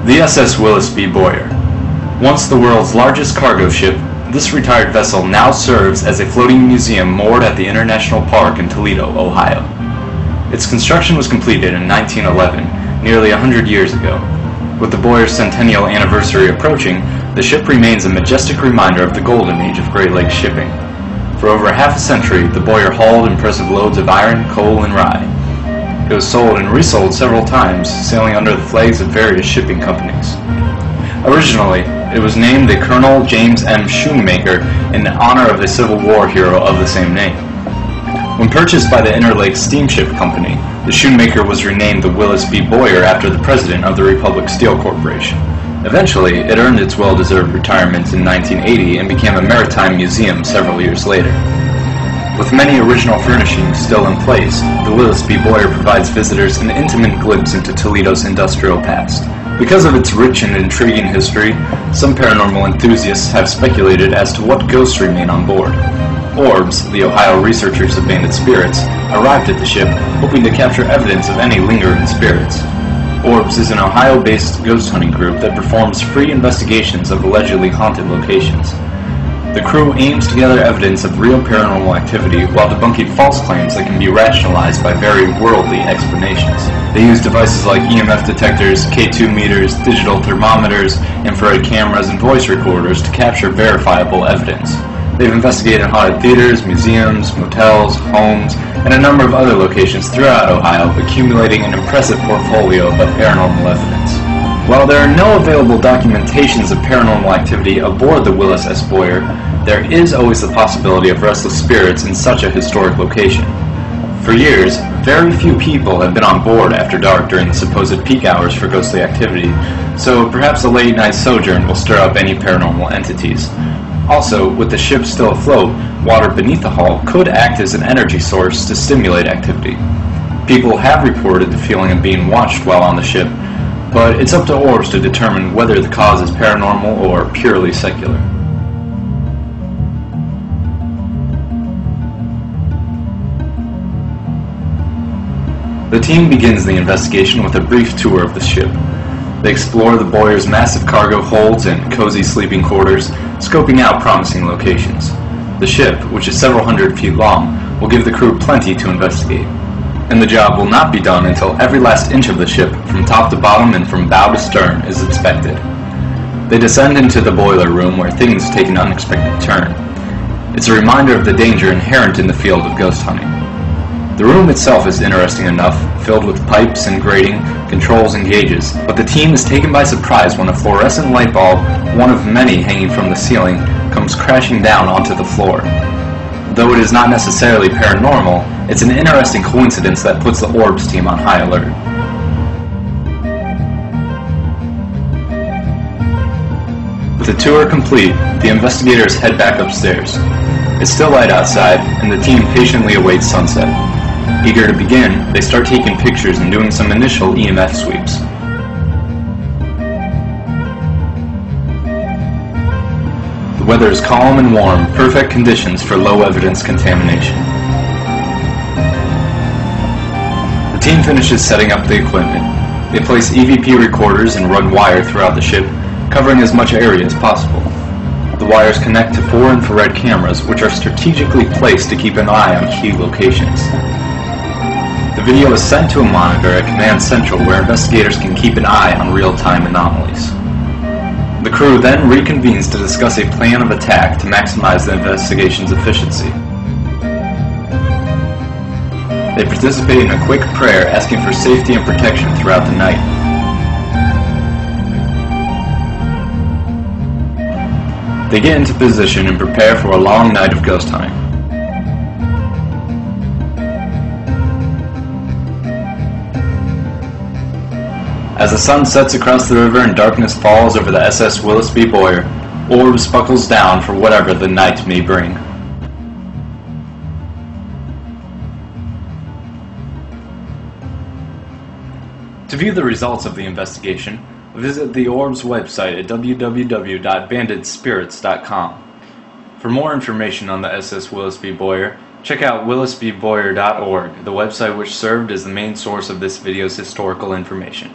The SS Willis B. Boyer. Once the world's largest cargo ship, this retired vessel now serves as a floating museum moored at the International Park in Toledo, Ohio. Its construction was completed in 1911, nearly 100 years ago. With the Boyer's centennial anniversary approaching, the ship remains a majestic reminder of the golden age of Great Lakes shipping. For over half a century, the Boyer hauled impressive loads of iron, coal, and rye. It was sold and resold several times, sailing under the flags of various shipping companies. Originally, it was named the Colonel James M. Shoemaker in honor of a Civil War hero of the same name. When purchased by the Interlake Steamship Company, the Shoemaker was renamed the Willis B. Boyer after the president of the Republic Steel Corporation. Eventually, it earned its well-deserved retirement in 1980 and became a maritime museum several years later. With many original furnishings still in place, the Willis B. Boyer provides visitors an intimate glimpse into Toledo's industrial past. Because of its rich and intriguing history, some paranormal enthusiasts have speculated as to what ghosts remain on board. ORBS, the Ohio researchers of banded spirits, arrived at the ship hoping to capture evidence of any lingering spirits. ORBS is an Ohio-based ghost hunting group that performs free investigations of allegedly haunted locations. The crew aims to gather evidence of real paranormal activity while debunking false claims that can be rationalized by very worldly explanations. They use devices like EMF detectors, K2 meters, digital thermometers, infrared cameras, and voice recorders to capture verifiable evidence. They've investigated haunted theaters, museums, motels, homes, and a number of other locations throughout Ohio, accumulating an impressive portfolio of paranormal evidence. While there are no available documentations of paranormal activity aboard the Willis S. Boyer, there is always the possibility of restless spirits in such a historic location. For years, very few people have been on board after dark during the supposed peak hours for ghostly activity, so perhaps a late-night sojourn will stir up any paranormal entities. Also, with the ship still afloat, water beneath the hull could act as an energy source to stimulate activity. People have reported the feeling of being watched while on the ship, but it's up to ORBS to determine whether the cause is paranormal or purely secular. The team begins the investigation with a brief tour of the ship. They explore the Boyer's massive cargo holds and cozy sleeping quarters, scoping out promising locations. The ship, which is several hundred feet long, will give the crew plenty to investigate. And the job will not be done until every last inch of the ship, from top to bottom and from bow to stern, is inspected. They descend into the boiler room where things take an unexpected turn. It's a reminder of the danger inherent in the field of ghost hunting. The room itself is interesting enough, filled with pipes and grating, controls and gauges, but the team is taken by surprise when a fluorescent light bulb, one of many hanging from the ceiling, comes crashing down onto the floor. Though it is not necessarily paranormal, it's an interesting coincidence that puts the ORBS team on high alert. With the tour complete, the investigators head back upstairs. It's still light outside, and the team patiently awaits sunset. Eager to begin, they start taking pictures and doing some initial EMF sweeps. The weather is calm and warm, perfect conditions for low evidence contamination. The team finishes setting up the equipment. They place EVP recorders and run wire throughout the ship, covering as much area as possible. The wires connect to 4 infrared cameras, which are strategically placed to keep an eye on key locations. The video is sent to a monitor at Command Central where investigators can keep an eye on real-time anomalies. The crew then reconvenes to discuss a plan of attack to maximize the investigation's efficiency. They participate in a quick prayer asking for safety and protection throughout the night. They get into position and prepare for a long night of ghost hunting. As the sun sets across the river and darkness falls over the SS Willis B. Boyer, ORBS buckles down for whatever the night may bring. To view the results of the investigation, visit the ORBS website at www.bandedspirits.com. For more information on the SS Willis B. Boyer, check out willisbboyer.org, the website which served as the main source of this video's historical information.